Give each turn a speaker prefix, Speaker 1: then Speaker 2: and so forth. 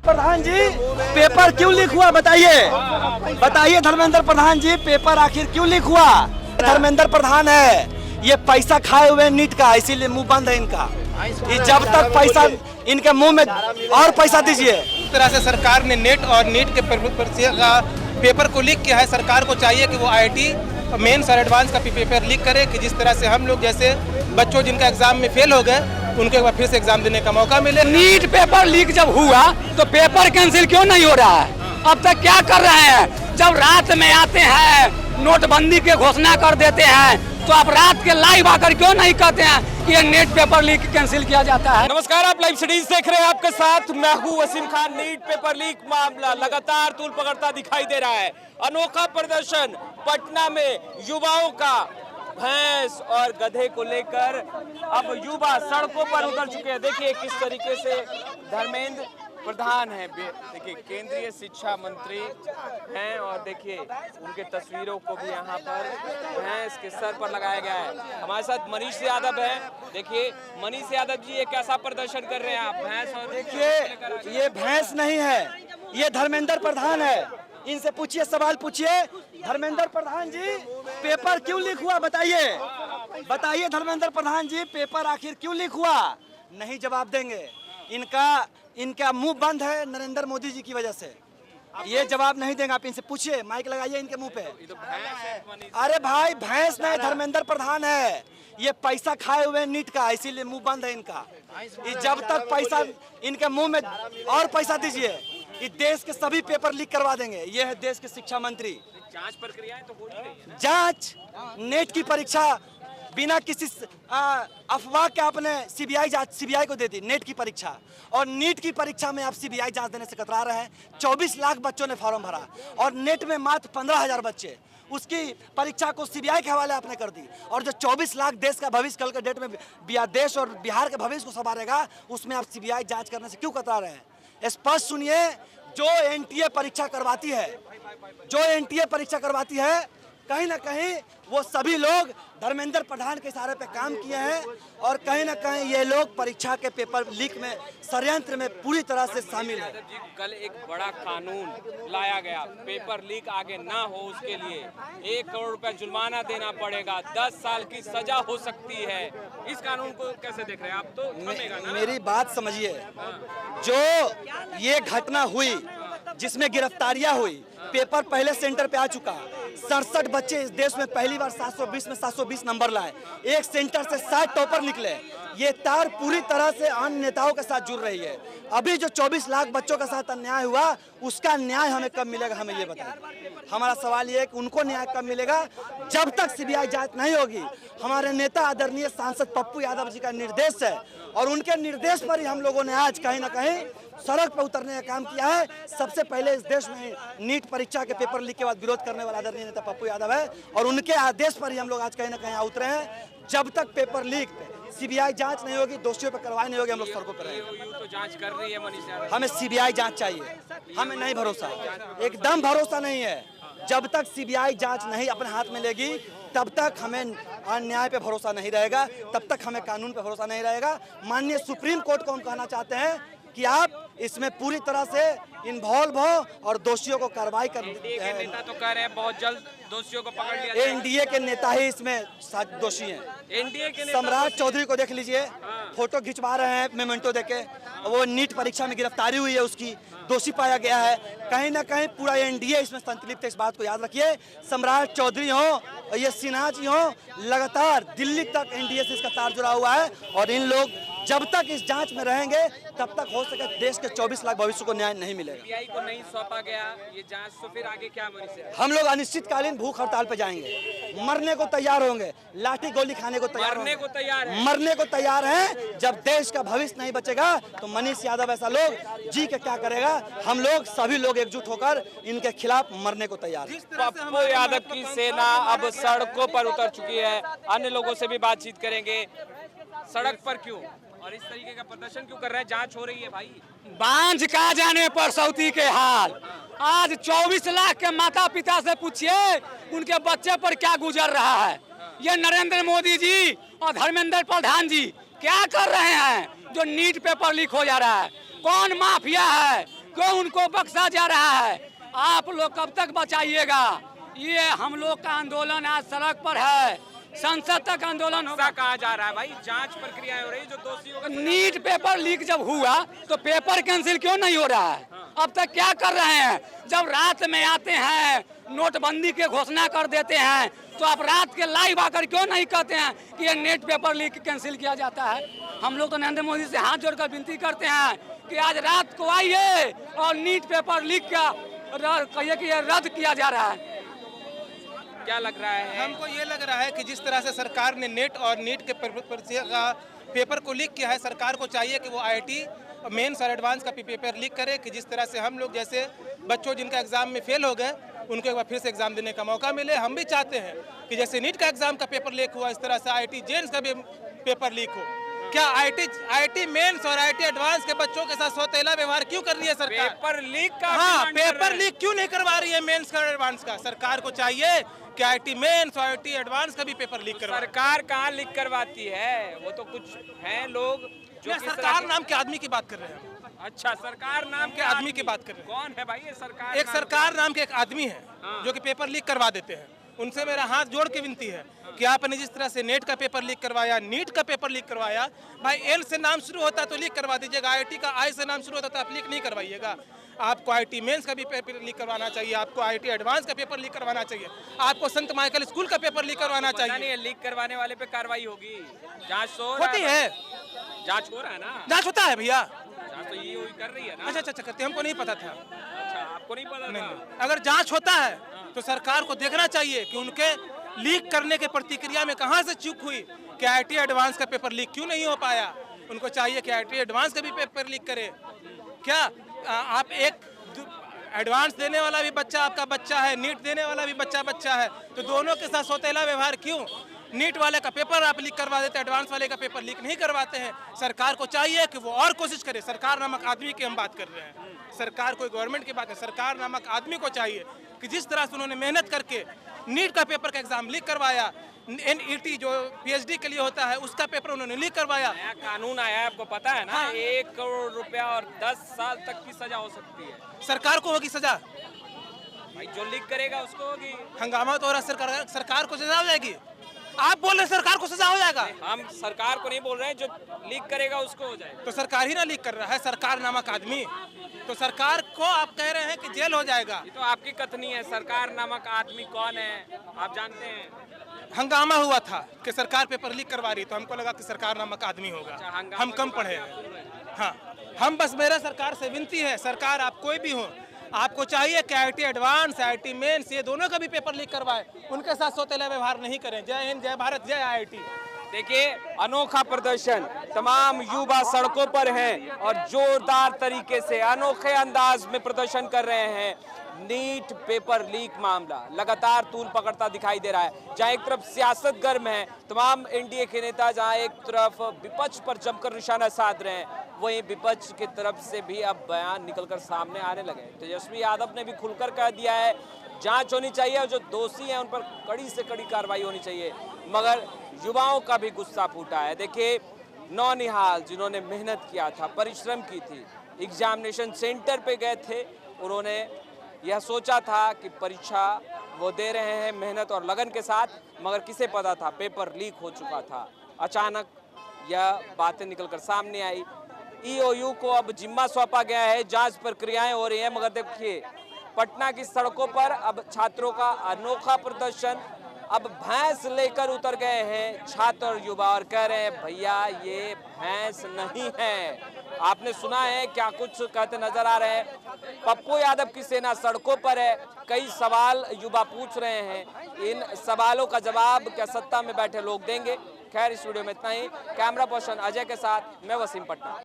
Speaker 1: प्रधान जी, paper क्यों leak हुआ बताइए, बताइए धर्मेंद्र प्रधान जी, पेपर आखिर क्यों लीक हुआ? धर्मेंद्र प्रधान है, ये पैसा खाए हुए नीट का, इसीलिए मुंह बंद है इनका। ये जब तक पैसा इनके मुंह में और पैसा दीजिए।
Speaker 2: इस तरह से सरकार ने नेट और नीट के पेपर को लीक किया है। सरकार को चाहिए कि वो आईआईटी मेंस और एडवांस का पेपर लीक करे, कि जिस तरह से हम लोग जैसे बच्चों जिनका एग्जाम में फेल हो गए उनको एक बार फिर से एग्जाम देने का मौका मिले।
Speaker 3: नीट पेपर लीक जब हुआ तो पेपर कैंसिल क्यों नहीं हो रहा है? अब तक क्या कर रहे हैं? जब रात में आते हैं नोटबंदी के घोषणा कर देते हैं तो आप रात के लाइव आकर क्यों नहीं कहते हैं कि ये नेट पेपर लीक कैंसिल किया जाता है?
Speaker 4: नमस्कार, आप लाइव स्टडीज देख रहे हैं, आपके साथ मैं हूं Wasim Khan. NEET paper leak मामला लगातार तूल पकड़ता दिखाई दे रहा है। अनोखा प्रदर्शन पटना में युवाओं का भैंस और गधे को लेकर अब युवा सड़कों पर उतर चुके हैं। देखिए किस तरीके से धर्मेंद्र प्रधान है, देखिए केंद्रीय शिक्षा मंत्री हैं, और देखिए उनके तस्वीरों को भी यहाँ पर भैंस के सर पर लगाया गया है। हमारे साथ मनीष यादव है। देखिए मनीष यादव जी, ये कैसा प्रदर्शन कर रहे हैं आप? भैंस और
Speaker 1: देखिए ये भैंस नहीं है, ये धर्मेंद्र प्रधान है। इनसे पूछिए, सवाल पूछिए, धर्मेंद्र प्रधान जी पेपर क्यों लीक हुआ बताइए, बताइए धर्मेंद्र प्रधान जी, पेपर आखिर क्यों लीक हुआ? नहीं जवाब देंगे। इनका मुंह बंद है नरेंद्र मोदी जी की वजह से, ये जवाब नहीं देंगे। आप इनसे पूछिए, माइक लगाइए इनके मुंह पे। अरे भाई भैंस नहीं, धर्मेंद्र प्रधान है, ये पैसा खाए हुए नीट का, इसीलिए मुंह बंद है इनका। ये जब तक पैसा इनके मुंह में और पैसा दीजिए, इस देश के सभी पेपर लीक करवा देंगे। ये है देश के शिक्षा मंत्री।
Speaker 4: जांच प्रक्रियाएं तो हो रही है ना?
Speaker 1: जांच, नेट की परीक्षा बिना किसी अफवाह के आपने सीबीआई को दे दी नेट की परीक्षा, और नीट की परीक्षा में आप सीबीआई जांच देने से कतरा रहे हैं। 24 लाख बच्चों ने फॉर्म भरा और नेट में मात्र 15,000 बच्चे, उसकी परीक्षा को सीबीआई के हवाले आपने कर दी। और जो 24 लाख देश का भविष्य कल के डेट में देश और बिहार के भविष्य को संवारेगा, उसमें आप सीबीआई जांच करने से क्यों कतरा रहे हैं? स्पष्ट सुनिए, जो एनटीए परीक्षा करवाती है, जो एनटीए परीक्षा करवाती है, कहीं ना कहीं वो सभी लोग धर्मेंद्र प्रधान के इशारे पे काम किए हैं, और कहीं ना कहीं ये लोग परीक्षा के पेपर लीक में षड्यंत्र में पूरी तरह से शामिल है।
Speaker 4: जी, कल एक बड़ा कानून लाया गया, पेपर लीक आगे ना हो उसके लिए 1 करोड़ रुपए जुर्माना देना पड़ेगा, 10 साल की सजा हो सकती है। इस कानून को कैसे देख रहे हैं आप? तो थमेगा ना?
Speaker 1: मेरी बात समझिए, जो ये घटना हुई जिसमें गिरफ्तारियां हुई, पेपर पहले सेंटर पे आ चुका, 67 बच्चे इस देश में पहली बार 720 में 720 नंबर लाए, एक सेंटर से 60 टॉपर निकले। ये तार पूरी तरह से अन्य नेताओं के साथ जुड़ रही है। अभी जो 24 लाख बच्चों के साथ अन्याय हुआ, उसका न्याय हमें कब मिलेगा, हमें ये बताएं। हमारा सवाल ये है कि उनको न्याय कब मिलेगा? जब तक सीबीआई जांच नहीं होगी। हमारे नेता आदरणीय सांसद पप्पू यादव जी का निर्देश है, और उनके निर्देश पर ही हम लोगों ने आज कहीं ना कहीं सड़क पर उतरने का काम किया है। सबसे पहले इस देश में नीट परीक्षा के पेपर लीक के बाद विरोध करने वाला आदरणीय नेता पप्पू यादव है, और उनके आदेश पर ही हम लोग आज कहीं ना कहीं उतरे हैं। जब तक पेपर लीक पे सीबीआई जांच नहीं होगी, दोषियों पर कार्रवाई नहीं होगी, हम लोग सड़कों पर रहेंगे।
Speaker 4: तो जांच कर रही है मनीष यादव।
Speaker 1: हमें सीबीआई जांच चाहिए, हमें नहीं भरोसा, एकदम भरोसा नहीं है। जब तक सीबीआई जांच नहीं अपने हाथ में लेगी, तब तक हमें न्याय पे भरोसा नहीं रहेगा, तब तक हमें कानून पे भरोसा नहीं रहेगा। माननीय सुप्रीम कोर्ट को हम कहना चाहते हैं कि आप इसमें पूरी तरह से इन्वॉल्व हो और दोषियों को कार्रवाई कर।
Speaker 4: एनडीए के नेता तो कह रहे हैं बहुत जल्द दोषियों को पकड़ लिया जाएगा।
Speaker 1: एनडीए के नेता ही इसमें दोषी हैं।
Speaker 4: एनडीए के नेता
Speaker 1: सम्राट चौधरी को देख लीजिए, फोटो खिंचवा रहे हैं मेमेंटो देके, वो नीट परीक्षा में गिरफ्तारी हुई है, उसकी दोषी पाया गया है। कहीं ना कहीं पूरा एनडीए इसमें संतलिप्त है, इस बात को याद रखिए। सम्राट चौधरी हो, ये सिन्हा जी हो, लगातार दिल्ली तक एनडीए से इसका तार जुड़ा हुआ है, और इन लोग जब तक इस जांच में रहेंगे तब तक हो सके देश के 24 लाख भविष्य को न्याय नहीं मिलेगा।
Speaker 4: सीबीआई को नहीं सौंपा गया ये जांच, तो फिर आगे क्या मनीष?
Speaker 1: हम लोग अनिश्चितकालीन भूख हड़ताल पे जाएंगे, मरने को तैयार होंगे, लाठी गोली खाने को तैयार,
Speaker 4: मरने को तैयार है,
Speaker 1: मरने को तैयार हैं। जब देश का भविष्य नहीं बचेगा तो मनीष यादव ऐसा लोग जी के क्या करेगा? हम लोग सभी लोग एकजुट होकर इनके खिलाफ मरने को तैयार हैं।
Speaker 4: पप्पू यादव की सेना अब सड़कों पर उतर चुकी है। अन्य लोगों से भी बातचीत करेंगे। सड़क पर क्यों और इस तरीके का प्रदर्शन क्यों कर रहे हैं? जांच हो रही है भाई।
Speaker 3: बांझ का जाने पर सौती के हाल। आज 24 लाख के माता पिता से पूछिए उनके बच्चे पर क्या गुजर रहा है। ये नरेंद्र मोदी जी और धर्मेंद्र प्रधान जी क्या कर रहे हैं जो नीट पेपर लीक हो जा रहा है? कौन माफिया है क्यों उनको बख्शा जा रहा है? आप लोग कब तक बचाइएगा? ये हम लोग का आंदोलन आज सड़क पर है, संसद तक आंदोलन होगा।
Speaker 4: कहा जा रहा है भाई, जांच प्रक्रिया हो रही है, जो दोषियों का
Speaker 3: नीट पेपर लीक जब हुआ तो पेपर कैंसिल क्यों नहीं हो रहा है? अब तक क्या कर रहे हैं? जब रात में आते हैं, नोटबंदी के घोषणा कर देते हैं, तो आप रात के लाइव आकर क्यों नहीं कहते हैं कि ये नेट पेपर लीक कैंसिल किया जाता है? हम लोग तो नरेंद्र मोदी से हाथ जोड़कर विनती करते हैं कि आज रात को आइए और नीट पेपर लीक का कहिए कि ये रद्द किया जा रहा है।
Speaker 4: क्या लग रहा है?
Speaker 2: हमको ये लग रहा है कि जिस तरह से सरकार ने नेट और नीट के परीक्षा का पेपर को लीक किया है, सरकार को चाहिए कि वो आईआईटी मेंस और एडवांस का पेपर लीक करे, कि जिस तरह से हम लोग जैसे बच्चों जिनका एग्जाम में फेल हो गए उनको एक बार फिर से एग्जाम देने का मौका मिले। हम भी चाहते हैं कि जैसे नीट का एग्जाम का पेपर लीक हुआ, इस तरह से आईआईटी जेन्स का भी पेपर लीक हो। क्या आईआईटी मेंस और आईआईटी एडवांस के बच्चों के साथ सौतेला व्यवहार क्यों कर रही है सरकार?
Speaker 4: पेपर लीक का
Speaker 2: हाँ,
Speaker 4: डिमांड कर रहे
Speaker 2: पेपर
Speaker 4: हैं।
Speaker 2: लीक क्यों नहीं करवा रही है मेंस का और एडवांस का? सरकार को चाहिए कि आईआईटी मेंस और आईआईटी एडवांस का भी पेपर लीक करवा।
Speaker 4: सरकार कहाँ लीक करवाती है? वो तो कुछ हैं लोग जो किस तरह
Speaker 2: सरकार
Speaker 4: के-
Speaker 2: नाम के आदमी की बात कर रहे हैं।
Speaker 4: अच्छा, सरकार नाम
Speaker 2: के आदमी की बात कर रहे हैं।
Speaker 4: कौन है भाई ये सरकार?
Speaker 2: एक
Speaker 4: नाम
Speaker 2: सरकार नाम के एक आदमी है जो कि पेपर लीक करवा देते हैं। उनसे मेरा हाथ जोड़ के विनती है कि आपने जिस तरह से नेट का पेपर लीक करवाया, नीट का पेपर लीक करवाया, भाई एल से नाम शुरू होता तो लीक करवा दीजिएगा, आईआईटी का आई से नाम शुरू होता तो आप लीक नहीं करवाइएगा। आपको आईआईटी मेंस का भी पेपर लीक करवाना चाहिए, आपको आईआईटी एडवांस का पेपर लीक करवाना चाहिए, आपको संत माइकल स्कूल का पेपर लीक करवाना
Speaker 4: पता नहीं
Speaker 2: चाहिए।
Speaker 4: है, लीक करवाने वाले पे कार्रवाई होगी। जांच तो
Speaker 2: होती है,
Speaker 4: जांच हो रहा है ना?
Speaker 2: जांच होता है भैया।
Speaker 4: जांच तो ये कर रही है ना?
Speaker 2: अच्छा अच्छा करते, हमको नहीं पता था।
Speaker 4: अच्छा, आपको नहीं पता
Speaker 2: नहीं,
Speaker 4: था?
Speaker 2: नहीं। अगर जांच होता है तो सरकार को देखना चाहिए कि उनके लीक करने के प्रतिक्रिया में कहां से चूक हुई कि आईआईटी एडवांस का पेपर लीक क्यों नहीं हो पाया। उनको चाहिए कि आईआईटी एडवांस का भी पेपर लीक करे। क्या आप एक एडवांस देने वाला भी बच्चा आपका बच्चा है, नीट देने वाला भी बच्चा है, तो दोनों के साथ सौतेला व्यवहार क्यों? नीट वाले का पेपर आप लीक करवा देते, एडवांस वाले का पेपर लीक नहीं करवाते हैं। सरकार को चाहिए कि वो और कोशिश करे। सरकार नामक आदमी की हम बात कर रहे हैं, सरकार कोई गवर्नमेंट की बात है। सरकार नामक आदमी को चाहिए कि जिस तरह से उन्होंने मेहनत करके नीट का पेपर का एग्जाम लीक करवाया, एनईटी जो पीएचडी के लिए होता है उसका पेपर उन्होंने लीक करवाया।
Speaker 4: नया कानून आया है, आपको पता है ना?
Speaker 2: हाँ।
Speaker 4: 1 करोड़ रुपया और 10 साल तक की सजा हो सकती है।
Speaker 2: सरकार को होगी सजा,
Speaker 4: भाई जो लीक करेगा उसको होगी।
Speaker 2: हंगामा तो हो रहा, सरकार को सजा हो जाएगी। आप बोल रहे हैं सरकार को सजा हो जाएगा,
Speaker 4: हम सरकार को नहीं बोल रहे हैं, जो लीक करेगा उसको हो जाएगा।
Speaker 2: तो सरकार ही ना लीक कर रहा है, सरकार नामक आदमी। तो सरकार को आप कह रहे हैं कि जेल हो जाएगा।
Speaker 4: ये तो आपकी कथनी है। सरकार नामक आदमी कौन है आप जानते हैं?
Speaker 2: हंगामा हुआ था कि सरकार पेपर लीक करवा रही, तो हमको लगा कि सरकार नामक आदमी होगा।
Speaker 4: अच्छा, हंगामा
Speaker 2: हम कम
Speaker 4: की
Speaker 2: पढ़े
Speaker 4: बात
Speaker 2: हैं। हाँ, हम बस मेरा सरकार से विनती है, सरकार आप कोई भी हो, आपको चाहिए कि आईआईटी एडवांस, आईआईटी मेंस, ये दोनों का भी पेपर लीक करवाए, उनके साथ सौतेला व्यवहार नहीं करें। जय हिंद, जय भारत, जय आईआईटी।
Speaker 4: देखिए, अनोखा प्रदर्शन, तमाम युवा सड़कों पर हैं और जोरदार तरीके से अनोखे अंदाज में प्रदर्शन कर रहे हैं। नीट पेपर लीक मामला लगातार तूल पकड़ता दिखाई दे रहा है। जहां एक तरफ सियासत गर्म है, तमाम एनडीए के नेता जहां एक तरफ विपक्ष पर जमकर निशाना साध रहे हैं, वहीं विपक्ष की तरफ से भी अब बयान निकलकर सामने आने लगे। तेजस्वी यादव ने भी खुलकर कह दिया है जांच होनी चाहिए और जो दोषी हैं उन पर कड़ी से कड़ी कार्रवाई होनी चाहिए। मगर युवाओं का भी गुस्सा फूटा है। देखिए, नौनिहाल जिन्होंने मेहनत किया था, परिश्रम की थी, एग्जामिनेशन सेंटर पे गए थे, उन्होंने यह सोचा था कि परीक्षा वो दे रहे हैं मेहनत और लगन के साथ, मगर किसे पता था पेपर लीक हो चुका था। अचानक यह बातें निकलकर सामने आई। ईओयू को अब जिम्मा सौंपा गया है, जांच प्रक्रियाएं हो रही हैं। मगर देखिए, पटना की सड़कों पर अब छात्रों का अनोखा प्रदर्शन। अब भैंस लेकर उतर गए हैं छात्र और युवा और कह रहे हैं भैया ये भैंस नहीं है। आपने सुना है क्या कुछ कहते नजर आ रहे हैं। पप्पू यादव की सेना सड़कों पर है। कई सवाल युवा पूछ रहे हैं, इन सवालों का जवाब क्या सत्ता में बैठे लोग देंगे? खैर, इस वीडियो में इतना ही। कैमरा पर्सन अजय के साथ मैं वसीम, पटना।